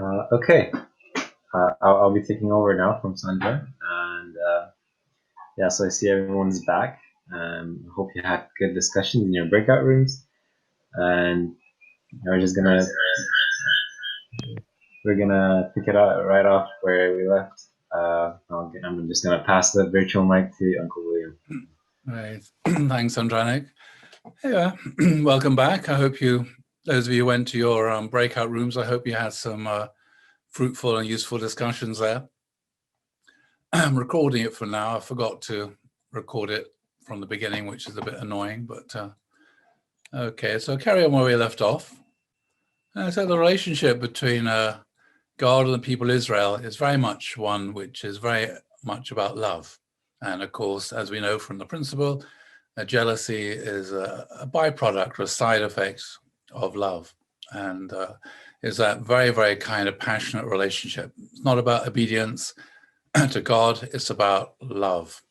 Okay, I'll be taking over now from Sandra, and yeah, so I see everyone's back. I hope you had good discussions in your breakout rooms, and we're just gonna we're gonna pick it up right off where we left. I'm just gonna pass the virtual mic to Uncle William. Right, thanks, Andranik. Yeah, welcome back. I hope those of you who went to your breakout rooms, I hope you had some fruitful and useful discussions there. I'm recording it for now. I forgot to record it from the beginning, which is a bit annoying, but okay, so carry on where we left off. So the relationship between God and the people of Israel is very much one which is very much about love. And of course, as we know from the principle, jealousy is a byproduct or a side effect of love, and is that very, very kind of passionate relationship. It's not about obedience to God, it's about love.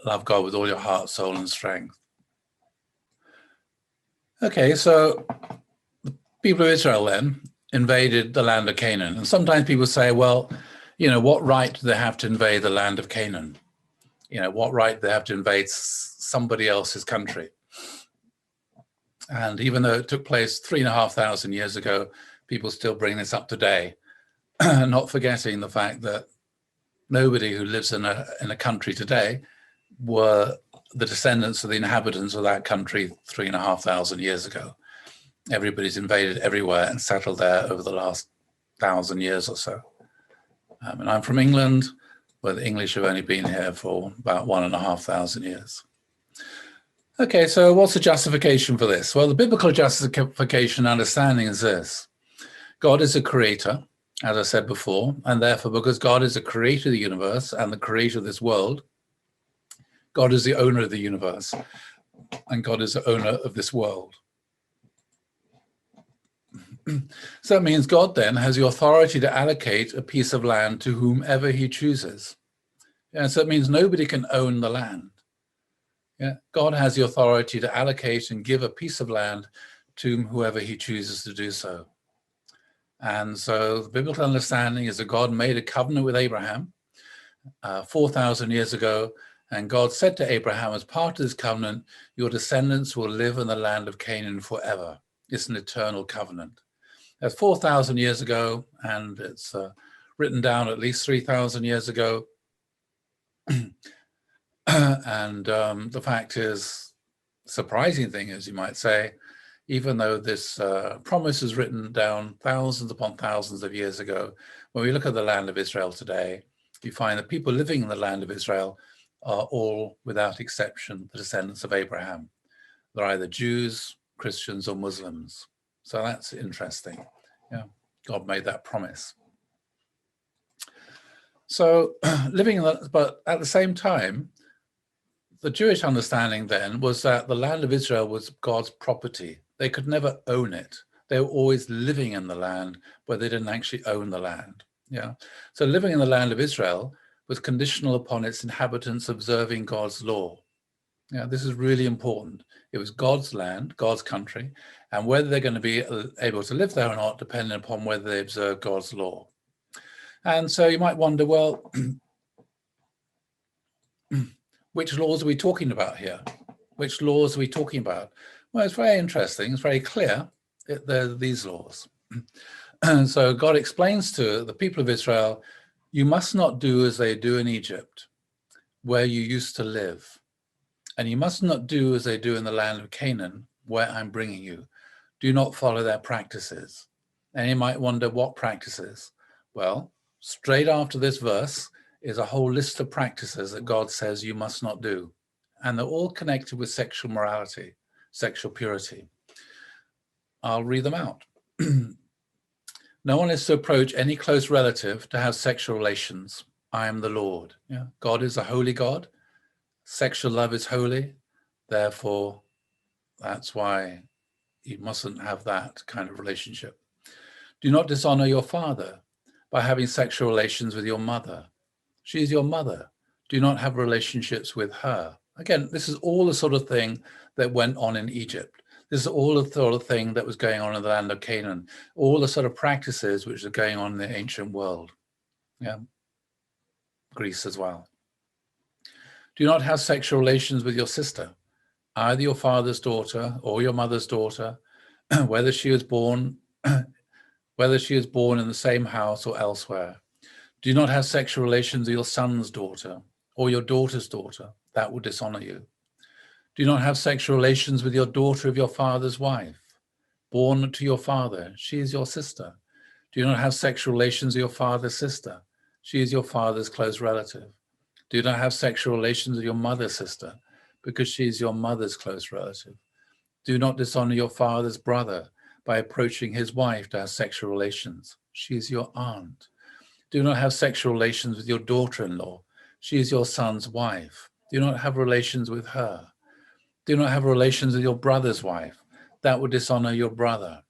Love God with all your heart, soul, and strength. Okay, so the people of Israel then invaded the land of Canaan. And sometimes people say, well, what right do they have to invade the land of Canaan? What right do they have to invade somebody else's country? And even though it took place 3,500 years ago, people still bring this up today, not forgetting the fact that nobody who lives in a country today were the descendants of the inhabitants of that country 3,500 years ago. Everybody's invaded everywhere and settled there over the last 1,000 years or so. And I'm from England, where the English have only been here for about 1,500 years. Okay, so what's the justification for this? Well, the biblical justification understanding is this. God is a creator, as I said before, and therefore, because God is the creator of the universe and the creator of this world, God is the owner of the universe, and God is the owner of this world. So that means God then has the authority to allocate a piece of land to whomever he chooses. And so it means nobody can own the land. Yeah, God has the authority to allocate and give a piece of land to whoever he chooses to do so. And so the biblical understanding is that God made a covenant with Abraham 4,000 years ago, and God said to Abraham, as part of this covenant, your descendants will live in the land of Canaan forever. It's an eternal covenant. That's 4,000 years ago, and it's written down at least 3,000 years ago. And the fact is, surprising thing is, you might say, even though this promise is written down thousands upon thousands of years ago, when we look at the land of Israel today, you find that people living in the land of Israel are all, without exception, the descendants of Abraham. They're either Jews, Christians, or Muslims. So that's interesting. Yeah, God made that promise. So living in that, but at the same time, the Jewish understanding then was that the land of Israel was God's property. They could never own it. They were always living in the land, but they didn't actually own the land. Yeah. So living in the land of Israel was conditional upon its inhabitants observing God's law. Yeah, this is really important. It was God's land, God's country, and whether they're going to be able to live there or not depending upon whether they observe God's law. And so you might wonder, well, which laws are we talking about here? Which laws are we talking about? Well, it's very interesting. It's very clear. They're these laws. And so God explains to the people of Israel, you must not do as they do in Egypt, where you used to live. And you must not do as they do in the land of Canaan, where I'm bringing you. Do not follow their practices. And you might wonder, what practices? Well, straight after this verse is a whole list of practices that God says you must not do. And they're all connected with sexual morality, sexual purity. I'll read them out. No one is to approach any close relative to have sexual relations. I am the Lord. Yeah. God is a holy God. Sexual love is holy. Therefore, that's why you mustn't have that kind of relationship. Do not dishonor your father by having sexual relations with your mother. She is your mother. Do not have relationships with her. Again, this is all the sort of thing that went on in Egypt. This is all the sort of thing that was going on in the land of Canaan, all the sort of practices which are going on in the ancient world. Yeah, Greece as well. Do not have sexual relations with your sister, either your father's daughter or your mother's daughter, whether she was born in the same house or elsewhere. Do not have sexual relations with your son's daughter or your daughter's daughter. That will dishonor you. Do not have sexual relations with your daughter of your father's wife, born to your father. She is your sister. Do not have sexual relations with your father's sister. She is your father's close relative. Do not have sexual relations with your mother's sister, because she is your mother's close relative. Do not dishonor your father's brother by approaching his wife to have sexual relations. She is your aunt. Do not have sexual relations with your daughter-in-law. She is your son's wife. Do not have relations with her. Do not have relations with your brother's wife. That would dishonor your brother.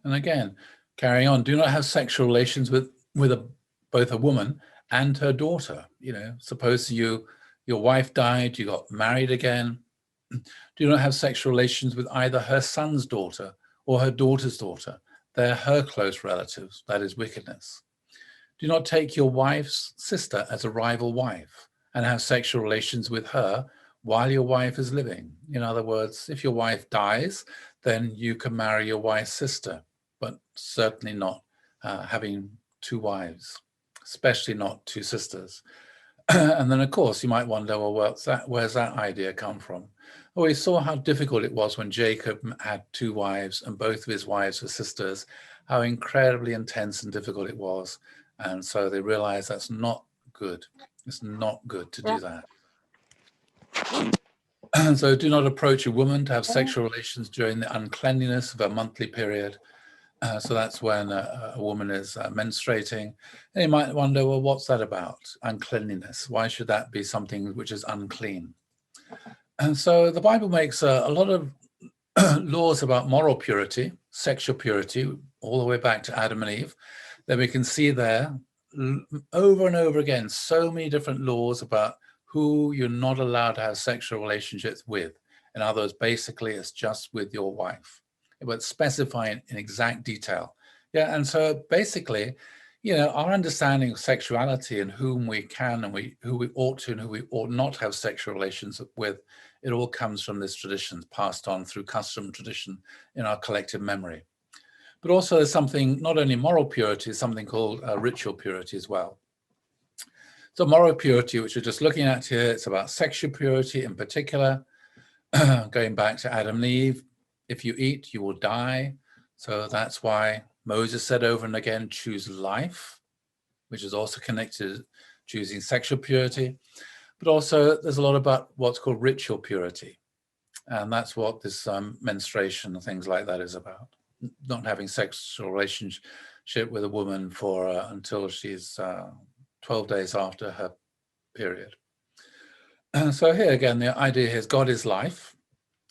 And again, carrying on, do not have sexual relations with both a woman and her daughter. You know, suppose your wife died, you got married again. Do not have sexual relations with either her son's daughter or her daughter's daughter. They're her close relatives. That is wickedness. Do not take your wife's sister as a rival wife and have sexual relations with her while your wife is living. In other words, if your wife dies, then you can marry your wife's sister, but certainly not having two wives, especially not two sisters. And then, of course, you might wonder, well, where's that idea come from? Well, we saw how difficult it was when Jacob had two wives and both of his wives were sisters, how incredibly intense and difficult it was. And so they realized that's not good. It's not good to do that. And so do not approach a woman to have sexual relations during the uncleanliness of a monthly period. So that's when a woman is menstruating. And you might wonder, well, what's that about? Uncleanliness. Why should that be something which is unclean? And so the Bible makes a lot of laws about moral purity, sexual purity, all the way back to Adam and Eve. Then we can see there over and over again, so many different laws about who you're not allowed to have sexual relationships with. In other words, basically it's just with your wife, but specifying in exact detail. Yeah, and so basically, you know, our understanding of sexuality and whom we can and who we ought to and who we ought not have sexual relations with, it all comes from this tradition passed on through custom tradition in our collective memory. But also there's something, not only moral purity, something called ritual purity as well. So moral purity, which we're just looking at here, it's about sexual purity in particular, going back to Adam and Eve. If you eat, you will die. So that's why Moses said over and again, choose life, which is also connected to choosing sexual purity. But also there's a lot about what's called ritual purity. And that's what this menstruation and things like that is about. Not having sexual relationship with a woman for until she's 12 days after her period. And so here again, the idea here is God is life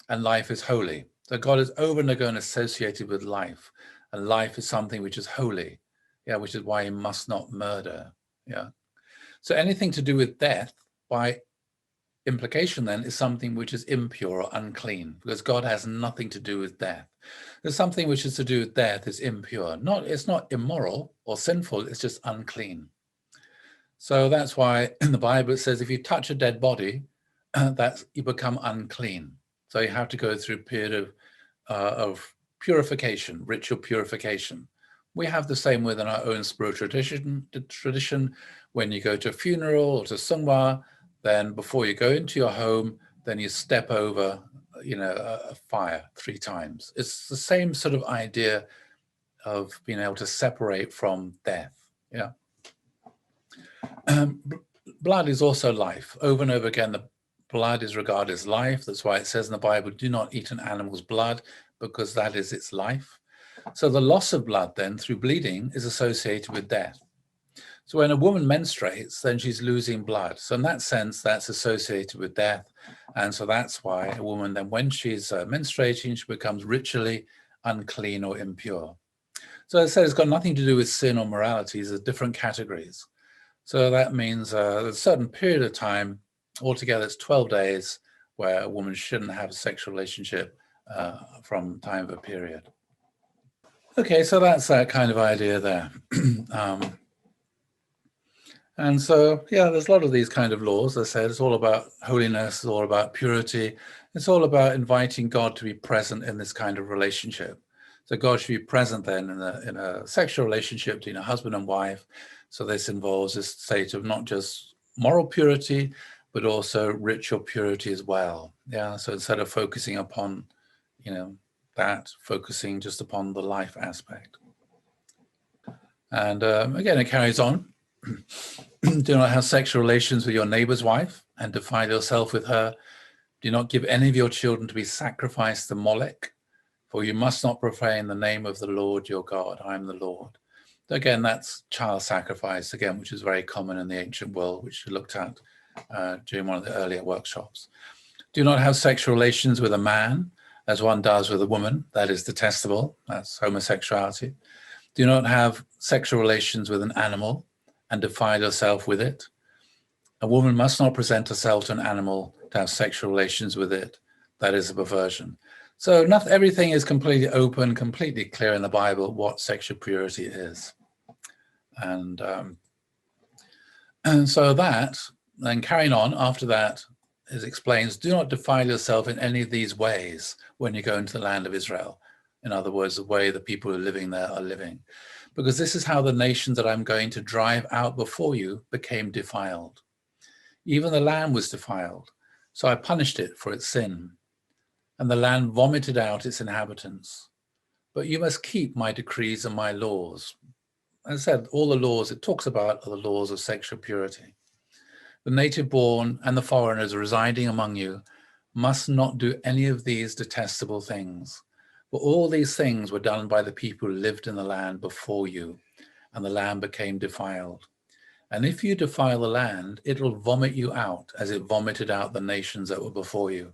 and life is holy. So God is over and again associated with life, and life is something which is holy, yeah, which is why you must not murder, yeah. So anything to do with death, by implication then, is something which is impure or unclean, because God has nothing to do with death. There's something which is to do with death is impure. It's not immoral or sinful, it's just unclean. So that's why in the Bible it says if you touch a dead body, you become unclean. So you have to go through a period of purification, ritual purification. We have the same within our own spiritual tradition. When you go to a funeral or to Sungwa, then before you go into your home, then you step over, you know, a fire 3 times. It's the same sort of idea of being able to separate from death. Yeah. Blood is also life. Over and over again, the blood is regarded as life. That's why it says in the Bible, do not eat an animal's blood, because that is its life. So the loss of blood then through bleeding is associated with death. So when a woman menstruates, then she's losing blood. So in that sense, that's associated with death. And so that's why a woman then, when she's menstruating, she becomes ritually unclean or impure. So as I said, it's got nothing to do with sin or morality. These are different categories. So that means a certain period of time, altogether it's 12 days, where a woman shouldn't have a sexual relationship from time of a period. Okay, so that's that kind of idea there. And so, yeah, there's a lot of these kind of laws. As I said, it's all about holiness, it's all about purity. It's all about inviting God to be present in this kind of relationship. So God should be present then in a sexual relationship between a husband and wife. So this involves this state of not just moral purity, but also ritual purity as well. Yeah, so instead of focusing upon, that, focusing just upon the life aspect. And again, it carries on. Do not have sexual relations with your neighbor's wife and defile yourself with her. Do not give any of your children to be sacrificed to Molech, for you must not profane the name of the Lord your God. I am the Lord. Again, that's child sacrifice, again, which is very common in the ancient world, which we looked at during one of the earlier workshops. Do not have sexual relations with a man, as one does with a woman. That is detestable. That's homosexuality. Do not have sexual relations with an animal and defile yourself with it. A woman must not present herself to an animal to have sexual relations with it. That is a perversion. So not everything is completely open, completely clear in the Bible what sexual purity is. And so that, then carrying on after that, it explains, do not defile yourself in any of these ways when you go into the land of Israel. In other words, the way the people who are living there are living. Because this is how the nations that I'm going to drive out before you became defiled. Even the land was defiled, so I punished it for its sin. And the land vomited out its inhabitants. But you must keep my decrees and my laws. As I said, all the laws it talks about are the laws of sexual purity. The native born and the foreigners residing among you must not do any of these detestable things. For all these things were done by the people who lived in the land before you, and the land became defiled. And if you defile the land, it will vomit you out as it vomited out the nations that were before you.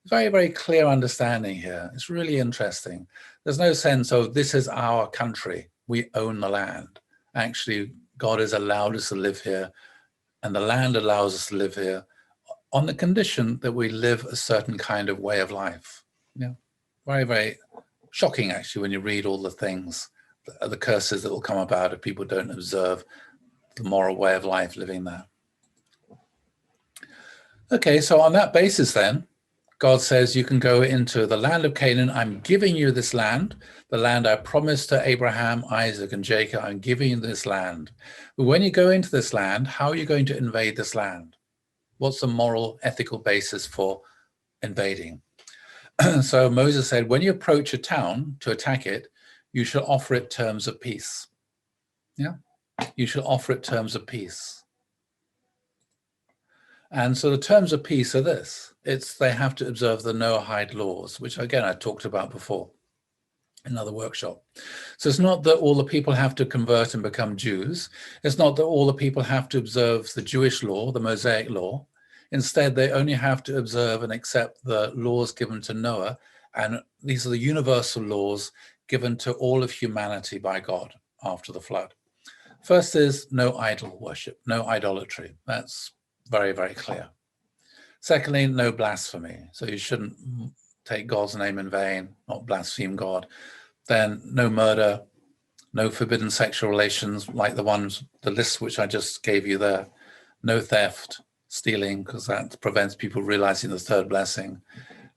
Very, very clear understanding here. It's really interesting. There's no sense of this is our country, we own the land. Actually, God has allowed us to live here, and the land allows us to live here on the condition that we live a certain kind of way of life. Yeah. Very, very shocking, actually, when you read all the things, the curses that will come about if people don't observe the moral way of life living there. Okay, so on that basis then, God says you can go into the land of Canaan. I'm giving you this land, the land I promised to Abraham, Isaac, and Jacob. I'm giving you this land. But when you go into this land, how are you going to invade this land? What's the moral, ethical basis for invading? So Moses said, when you approach a town to attack it, you shall offer it terms of peace. Yeah, you shall offer it terms of peace. And so the terms of peace are this. They have to observe the Noahide laws, which again, I talked about before in another workshop. So it's not that all the people have to convert and become Jews. It's not that all the people have to observe the Jewish law, the Mosaic law. Instead, they only have to observe and accept the laws given to Noah. And these are the universal laws given to all of humanity by God after the flood. First is no idol worship, no idolatry. That's very, very clear. Secondly, no blasphemy. So you shouldn't take God's name in vain, not blaspheme God. Then no murder, no forbidden sexual relations like the list which I just gave you there. No theft, stealing, because that prevents people realizing the third blessing.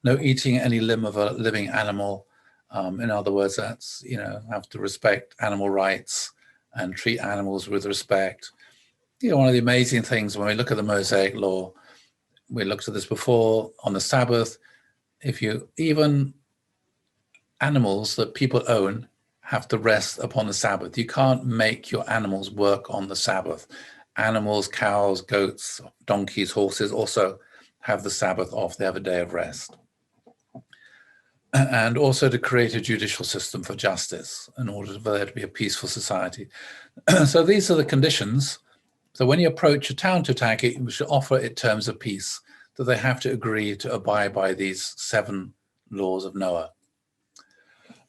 No eating any limb of a living animal. In other words, that's, have to respect animal rights and treat animals with respect. One of the amazing things when we look at the Mosaic law, we looked at this before on the Sabbath, even animals that people own have to rest upon the Sabbath. You can't make your animals work on the Sabbath. Animals, cows, goats, donkeys, horses also have the Sabbath off. They have a day of rest. And also to create a judicial system for justice in order for there to be a peaceful society. So these are the conditions. So when you approach a town to attack it, you should offer it terms of peace, that they have to agree to abide by these 7 laws of Noah.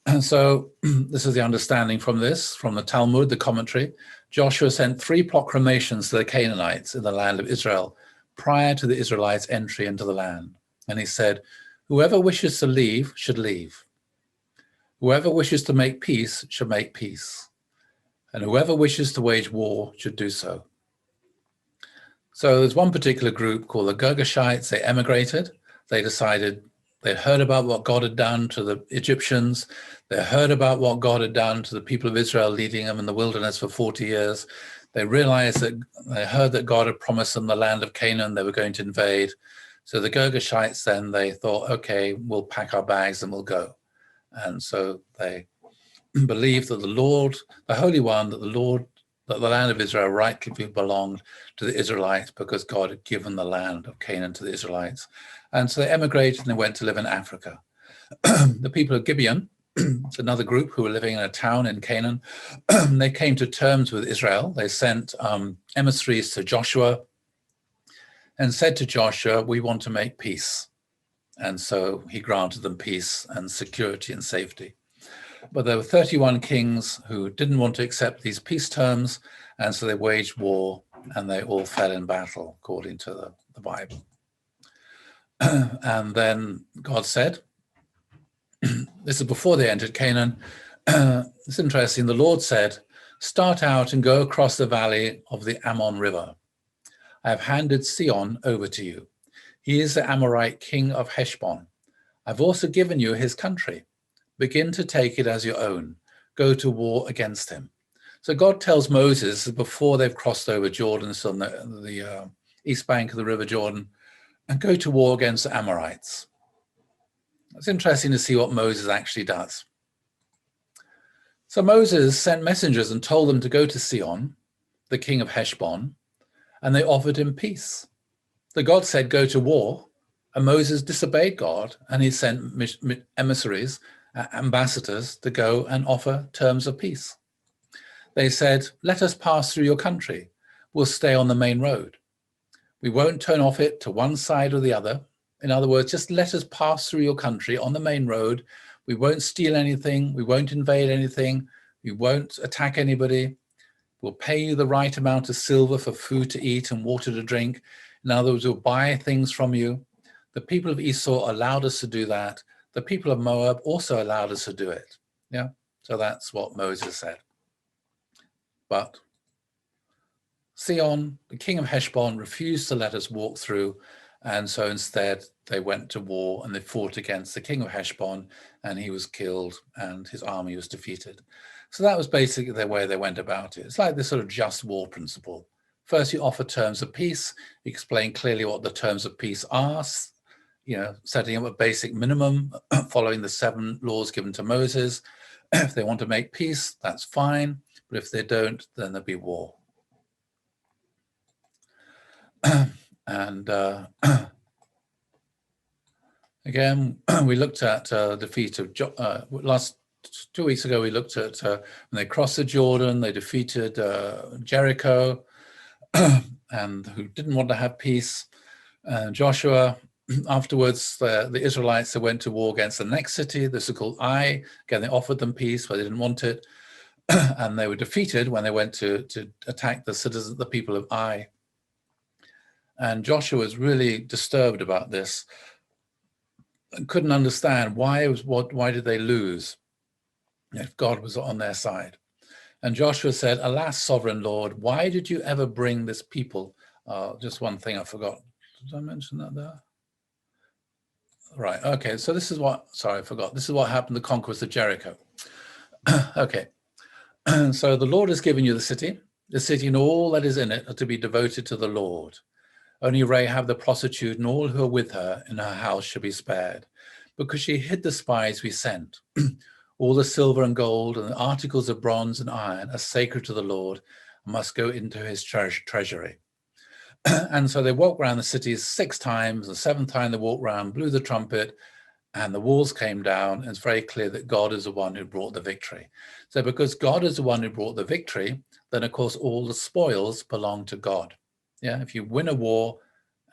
And so this is the understanding from the Talmud, the commentary. Joshua sent 3 proclamations to the Canaanites in the land of Israel prior to the Israelites' entry into the land. And he said, whoever wishes to leave should leave. Whoever wishes to make peace should make peace. And whoever wishes to wage war should do so. So there's one particular group called the Girgashites. They emigrated. They decided they heard about what God had done to the Egyptians. They heard about what God had done to the people of Israel, leading them in the wilderness for 40 years. They realized that they heard that God had promised them the land of Canaan they were going to invade. So the Girgashites then, they thought, okay, we'll pack our bags and we'll go. And so they believed that the Lord, the Holy One, that the land of Israel rightly belonged to the Israelites because God had given the land of Canaan to the Israelites. And so they emigrated and they went to live in Africa. The people of Gibeon, it's another group who were living in a town in Canaan. They came to terms with Israel. They sent emissaries to Joshua and said to Joshua, we want to make peace. And so he granted them peace and security and safety. But there were 31 kings who didn't want to accept these peace terms, and so they waged war, and they all fell in battle, according to the Bible. And then God said, this is before they entered Canaan, it's interesting, the Lord said, start out and go across the valley of the Ammon River. I have handed Sihon over to you. He is the Amorite king of Heshbon. I've also given you his country. Begin to take it as your own. Go to war against him. So God tells Moses before they've crossed over Jordan, so on the east bank of the River Jordan, and go to war against the Amorites. It's interesting to see what Moses actually does. So Moses sent messengers and told them to go to Sihon, the king of Heshbon, and they offered him peace. The God said, go to war, and Moses disobeyed God, and he sent emissaries, ambassadors, to go and offer terms of peace. They said, let us pass through your country. We'll stay on the main road. We won't turn off it to one side or the other. In other words, just let us pass through your country on the main road. We won't steal anything. We won't invade anything. We won't attack anybody. We'll pay you the right amount of silver for food to eat and water to drink. In other words, we'll buy things from you. The people of Esau allowed us to do that. The people of Moab also allowed us to do it. Yeah, so that's what Moses said. But Sihon, the king of Heshbon, refused to let us walk through, and so instead they went to war and they fought against the king of Heshbon, and he was killed and his army was defeated. So that was basically the way they went about it. It's like this sort of just war principle. First, you offer terms of peace, explain clearly what the terms of peace are, setting up a basic minimum, following the 7 laws given to Moses. If they want to make peace, that's fine. But if they don't, then there'll be war. And again, we looked at defeat of last 2 weeks ago. We looked at when they crossed the Jordan, they defeated Jericho, and who didn't want to have peace. Joshua. Afterwards, the Israelites, they went to war against the next city. This is called Ai. Again, they offered them peace, but they didn't want it, and they were defeated when they went to attack the people of Ai. And Joshua was really disturbed about this. Couldn't understand why did they lose if God was on their side. And Joshua said, alas, sovereign Lord, why did you ever bring this people? Just one thing I forgot. Did I mention that there? Right, okay, so this is what, sorry, I forgot. This is what happened, the conquest of Jericho. Okay, so the Lord has given you the city and all that is in it are to be devoted to the Lord. Only Rahab the prostitute and all who are with her in her house shall be spared, because she hid the spies we sent. All the silver and gold and the articles of bronze and iron are sacred to the Lord and must go into his treasury. And so they walked around the city 6 times. The 7th time they walked around, blew the trumpet, and the walls came down. And it's very clear that God is the one who brought the victory. So because God is the one who brought the victory, then of course all the spoils belong to God. Yeah, if you win a war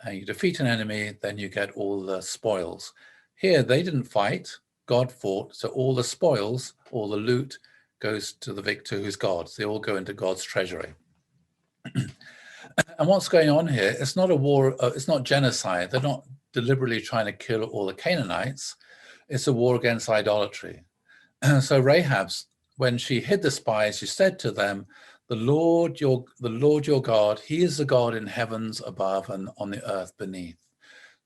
and you defeat an enemy, then you get all the spoils. Here they didn't fight, God fought, so all the spoils, all the loot goes to the victor who's God. They all go into God's treasury. And what's going on here, it's not a war, it's not genocide. They're not deliberately trying to kill all the Canaanites. It's a war against idolatry. So Rahab's, when she hid the spies, she said to them, the Lord your God, he is the God in heavens above and on the earth beneath.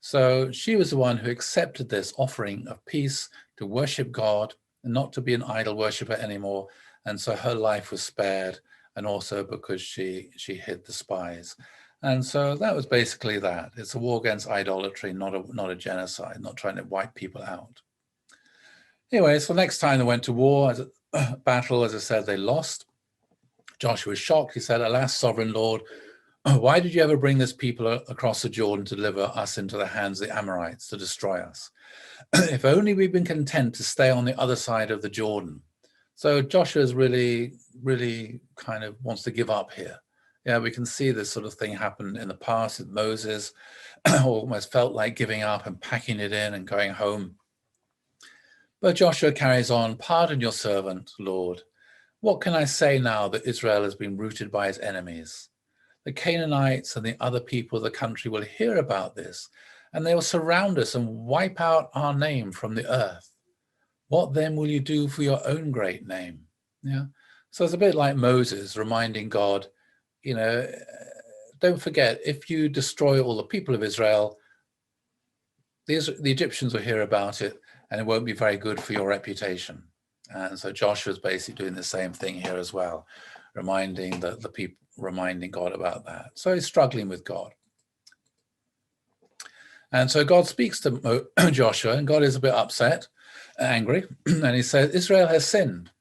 So she was the one who accepted this offering of peace to worship God and not to be an idol worshiper anymore. And so her life was spared, and also because she hid the spies. And so that was basically that. It's a war against idolatry, not a genocide, not trying to wipe people out. Anyway, so next time they went to war, battle, as I said, they lost. Joshua was shocked. He said, alas, sovereign Lord, why did you ever bring this people across the Jordan to deliver us into the hands of the Amorites to destroy us? If only we'd been content to stay on the other side of the Jordan. So Joshua's really kind of wants to give up here. Yeah, we can see this sort of thing happen in the past with Moses, almost felt like giving up and packing it in and going home. But Joshua carries on, pardon your servant, Lord. What can I say now that Israel has been routed by his enemies? The Canaanites and the other people of the country will hear about this, and they will surround us and wipe out our name from the earth. What then will you do for your own great name? Yeah. So it's a bit like Moses reminding God, you know, don't forget, if you destroy all the people of Israel, the Egyptians will hear about it, and it won't be very good for your reputation. And so Joshua's basically doing the same thing here as well, reminding the people, reminding God about that. So he's struggling with God. And so God speaks to Joshua, and God is a bit upset, angry, and he says, Israel has sinned.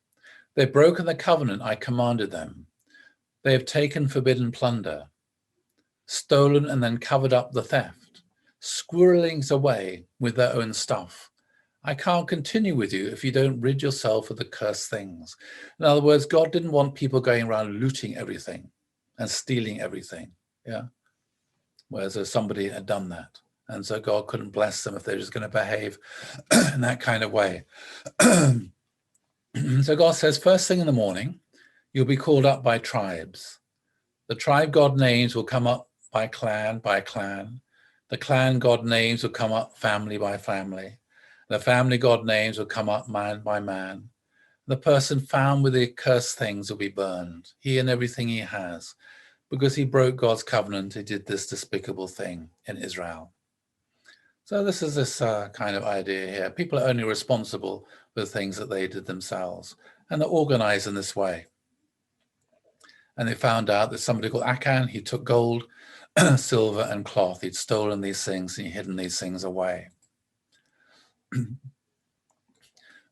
They've broken the covenant I commanded them. They have taken forbidden plunder, stolen and then covered up the theft, squirreling away with their own stuff. I can't continue with you if you don't rid yourself of the cursed things. In other words, God didn't want people going around looting everything and stealing everything. Yeah. Whereas somebody had done that. And so God couldn't bless them if they're just going to behave in that kind of way. So God says, first thing in the morning, you'll be called up by tribes. The tribe God names will come up by clan by clan. The clan God names will come up family by family. The family God names will come up man by man. The person found with the accursed things will be burned, he and everything he has, because he broke God's covenant. He did this despicable thing in Israel. So this is this kind of idea here. People are only responsible for the things that they did themselves, and they're organized in this way. And they found out that somebody called Achan, he took gold, silver, and cloth. He'd stolen these things and he'd hidden these things away.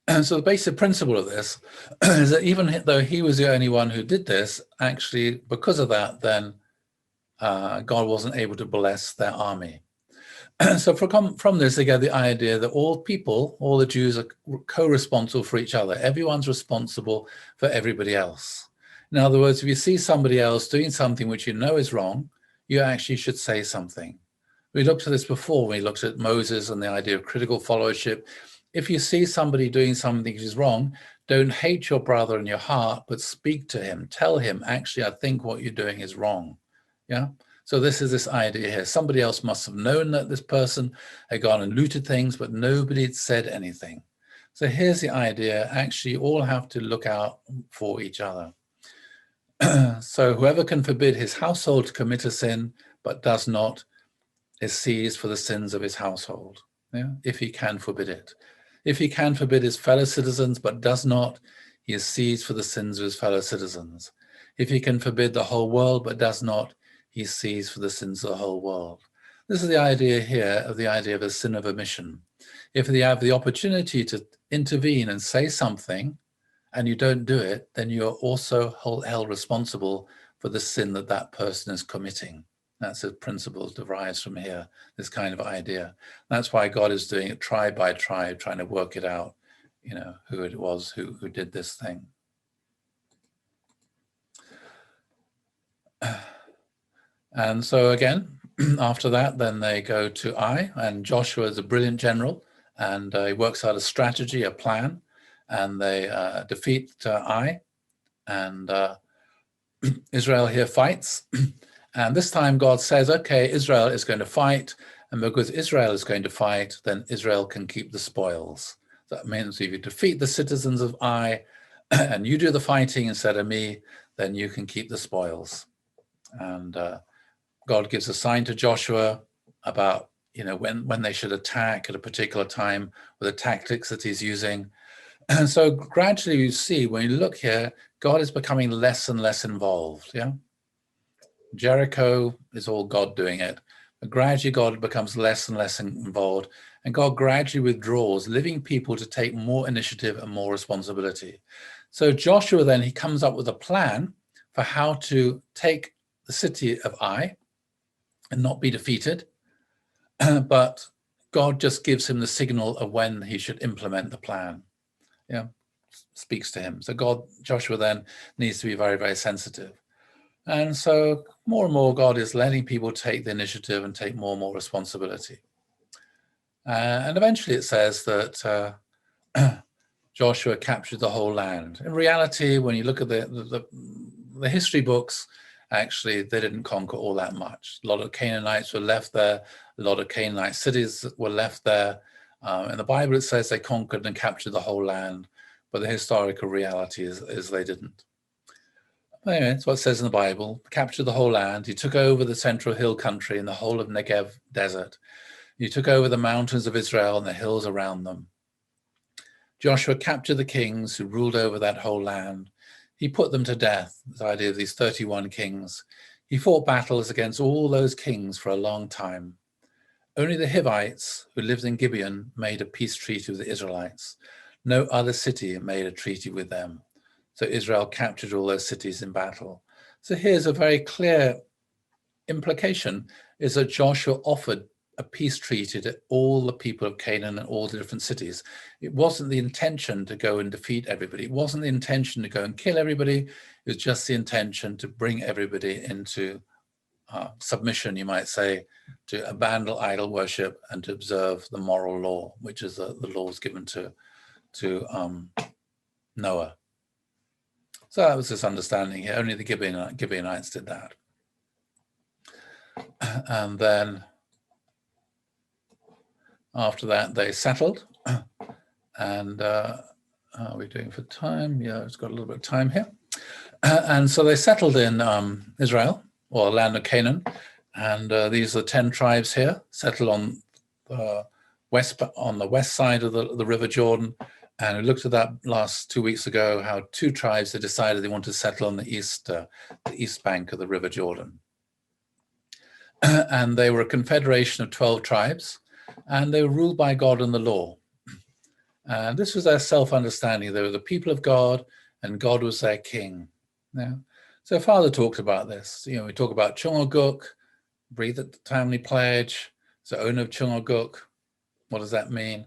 And so the basic principle of this is that even though he was the only one who did this, actually, because of that, then God wasn't able to bless their army. So from this, they get the idea that all people, all the Jews are co-responsible for each other. Everyone's responsible for everybody else. In other words, if you see somebody else doing something which you know is wrong, you actually should say something. We looked at this before. We looked at Moses and the idea of critical followership. If you see somebody doing something which is wrong, don't hate your brother in your heart, but speak to him. Tell him, actually, I think what you're doing is wrong. Yeah. So this is this idea here. Somebody else must have known that this person had gone and looted things, but nobody had said anything. So here's the idea. Actually, you all have to look out for each other. So whoever can forbid his household to commit a sin, but does not, is seized for the sins of his household. Yeah? If he can forbid it. If he can forbid his fellow citizens, but does not, he is seized for the sins of his fellow citizens. If he can forbid the whole world, but does not, he sees for the sins of the whole world. This is the idea here of the idea of a sin of omission. If they have the opportunity to intervene and say something, and you don't do it, then you're also held responsible for the sin that that person is committing. That's a principle derives from here, this kind of idea. That's why God is doing it tribe by tribe, trying to work it out, you know, who it was who did this thing. And so again, after that, then they go to Ai, and Joshua is a brilliant general, and he works out a strategy, a plan, and they defeat Ai, and Israel here fights, And this time God says, okay, Israel is going to fight. And because Israel is going to fight, then Israel can keep the spoils. That means if you defeat the citizens of Ai and you do the fighting instead of me, then you can keep the spoils. And God gives a sign to Joshua about, when they should attack at a particular time with the tactics that he's using. And so gradually you see, when you look here, God is becoming less and less involved. Yeah. Jericho is all God doing it. But gradually God becomes less and less involved, and God gradually withdraws, leaving people to take more initiative and more responsibility. So Joshua then, he comes up with a plan for how to take the city of Ai and not be defeated. But God just gives him the signal of when he should implement the plan. Yeah, speaks to him. So Joshua then needs to be very, very sensitive. And so more and more God is letting people take the initiative and take more and more responsibility. And eventually it says that Joshua captured the whole land. In reality, when you look at the history books, actually they didn't conquer all that much. A lot of Canaanites were left there. A lot of Canaanite cities were left there. In the Bible it says they conquered and captured the whole land, but the historical reality is they didn't. Anyway, that's what it says in the Bible. Captured the whole land. He took over the central hill country and the whole of Negev desert. He took over the mountains of Israel and the hills around them. Joshua captured the kings who ruled over that whole land. He put them to death, this idea of these 31 kings. He fought battles against all those kings for a long time. Only the Hivites who lived in Gibeon made a peace treaty with the Israelites. No other city made a treaty with them. So Israel captured all those cities in battle. So here's a very clear implication, is that Joshua offered a peace treaty to all the people of Canaan and all the different cities. It wasn't the intention to go and defeat everybody. It wasn't the intention to go and kill everybody. It was just the intention to bring everybody into submission, you might say, to abandon idol worship and to observe the moral law, which is the laws given to Noah. So that was this understanding here. Only the Gibeonites did that. And then after that, they settled. And how are we doing for time? Yeah, it's got a little bit of time here. And so they settled in Israel, or the land of Canaan. And these are 10 tribes here, settled on the west side of the River Jordan. And we looked at that last 2 weeks ago, how 2 tribes had decided they wanted to settle on the east bank of the River Jordan. And they were a confederation of 12 tribes, and they were ruled by God and the law. And this was their self-understanding. They were the people of God, and God was their king. Yeah. So Father talked about this. We talk about Chungaguk, breathe at the family pledge, the owner of Chungaguk. What does that mean?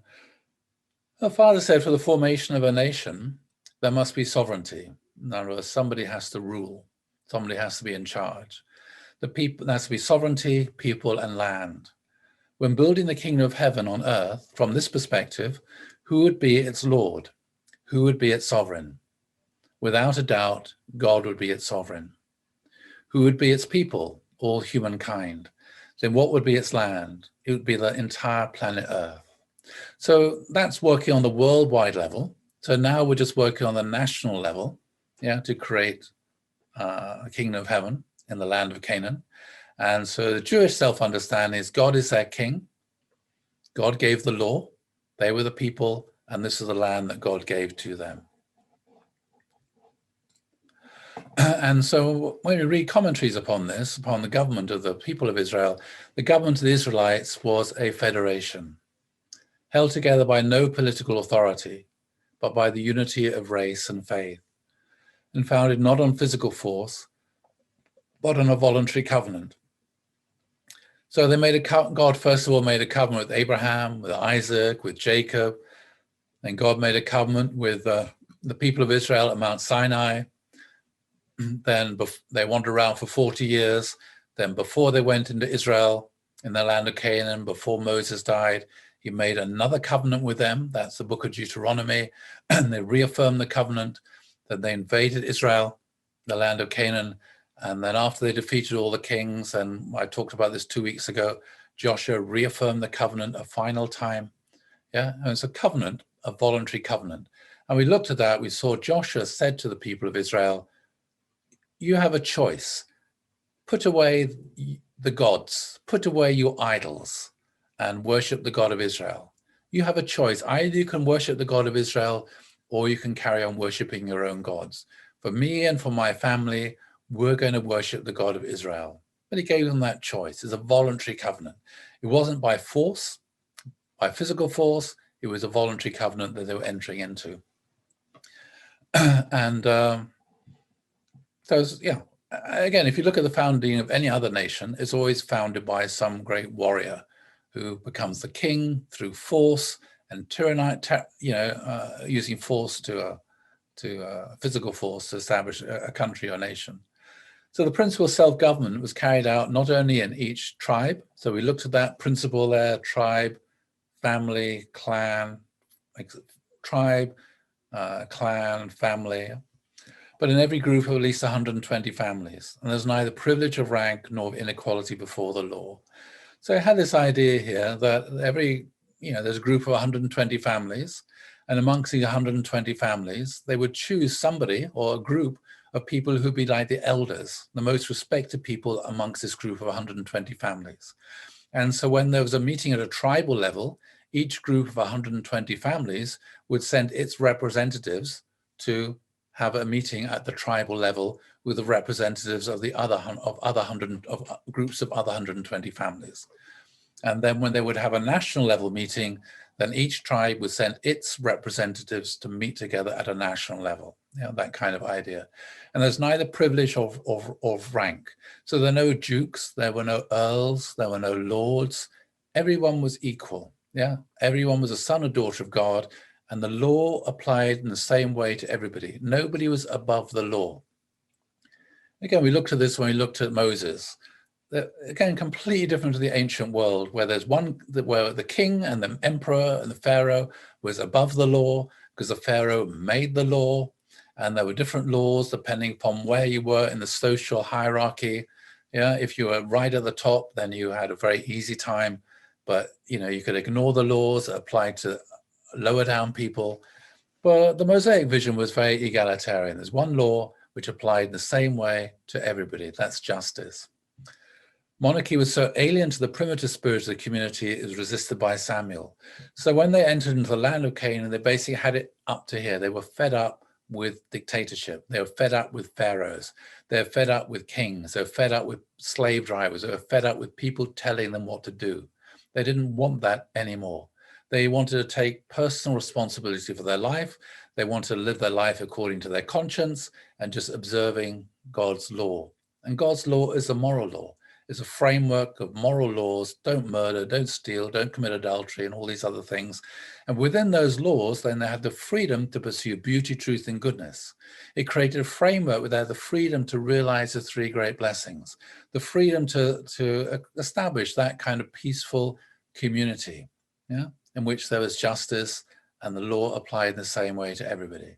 The Father said for the formation of a nation, there must be sovereignty. In other words, somebody has to rule. Somebody has to be in charge. There has to be sovereignty, people, and land. When building the kingdom of heaven on earth, from this perspective, who would be its Lord? Who would be its sovereign? Without a doubt, God would be its sovereign. Who would be its people? All humankind. Then what would be its land? It would be the entire planet Earth. So that's working on the worldwide level. So now we're just working on the national level, to create a kingdom of heaven in the land of Canaan. And so the Jewish self-understanding is God is their king. God gave the law. They were the people, and this is the land that God gave to them. And so when we read commentaries upon this, upon the government of the people of Israel, the government of the Israelites was a federation, held together by no political authority, but by the unity of race and faith, and founded not on physical force, but on a voluntary covenant. So they made God first of all made a covenant with Abraham, with Isaac, with Jacob. Then God made a covenant with the people of Israel at Mount Sinai. Then they wandered around for 40 years. Then before they went into Israel, in the land of Canaan, before Moses died, he made another covenant with them. That's the book of Deuteronomy. And they reaffirmed the covenant. Then they invaded Israel, the land of Canaan, And then after they defeated all the kings, and I talked about this 2 weeks ago, Joshua reaffirmed the covenant a final time. Yeah, and it's a covenant, a voluntary covenant. And we looked at that, we saw Joshua said to the people of Israel, you have a choice. Put away the gods, put away your idols, and worship the God of Israel. You have a choice. Either you can worship the God of Israel, or you can carry on worshiping your own gods. For me and for my family, we're going to worship the God of Israel. But he gave them that choice. It's a voluntary covenant. It wasn't by force, by physical force. It was a voluntary covenant that they were entering into. And so, yeah, again, if you look at the founding of any other nation, it's always founded by some great warrior who becomes the king through force and using force to physical force to establish a country or nation. So the principle of self-government was carried out not only in each tribe. So we looked at that principle there: tribe, family, clan, tribe, clan, family. But in every group of at least 120 families, and there's neither privilege of rank nor of inequality before the law. So I had this idea here that there's a group of 120 families, and amongst these 120 families, they would choose somebody or a group of people who'd be like the elders, the most respected people amongst this group of 120 families. And so when there was a meeting at a tribal level, each group of 120 families would send its representatives to have a meeting at the tribal level with the representatives of groups of other 120 families. And then when they would have a national level meeting, then each tribe would send its representatives to meet together at a national level. That kind of idea. And there's neither privilege of rank. So there were no dukes, there were no earls, there were no lords. Everyone was equal. Yeah, everyone was a son or daughter of God, and the law applied in the same way to everybody. Nobody was above the law. Again, we looked at this when we looked at Moses. Again, completely different to the ancient world, where there's where the king and the emperor and the pharaoh was above the law because the pharaoh made the law, and there were different laws depending upon where you were in the social hierarchy. Yeah, if you were right at the top, then you had a very easy time, but you could ignore the laws that applied to lower down people. But the Mosaic vision was very egalitarian. There's one law which applied the same way to everybody. That's justice. Monarchy was so alien to the primitive spirit of the community, it was resisted by Samuel. So when they entered into the land of Canaan, they basically had it up to here. They were fed up with dictatorship. They were fed up with pharaohs. They were fed up with kings. They were fed up with slave drivers. They were fed up with people telling them what to do. They didn't want that anymore. They wanted to take personal responsibility for their life. They wanted to live their life according to their conscience and just observing God's law. And God's law is a moral law. It's a framework of moral laws. Don't murder, don't steal, don't commit adultery, and all these other things. And within those laws, then they had the freedom to pursue beauty, truth, and goodness. It created a framework where they had the freedom to realize the three great blessings, the freedom to establish that kind of peaceful community, in which there was justice and the law applied in the same way to everybody.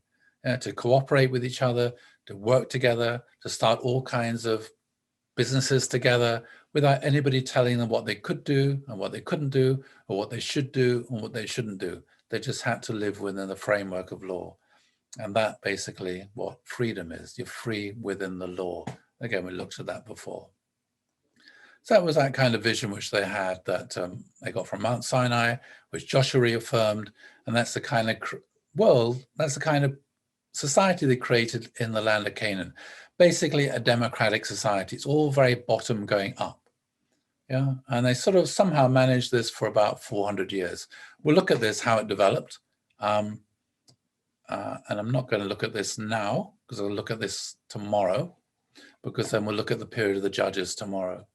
To cooperate with each other, to work together, to start all kinds of businesses together without anybody telling them what they could do and what they couldn't do, or what they should do and what they shouldn't do. They just had to live within the framework of law. And that basically what freedom is. You're free within the law. Again, we looked at that before. So that was that kind of vision which they had, that they got from Mount Sinai, which Joshua reaffirmed. And that's the kind of that's the kind of society they created in the land of Canaan. Basically a democratic society. It's all very bottom going up. Yeah, and they sort of somehow managed this for about 400 years. We'll look at this, how it developed. And I'm not going to look at this now, because I'll look at this tomorrow, because then we'll look at the period of the judges tomorrow.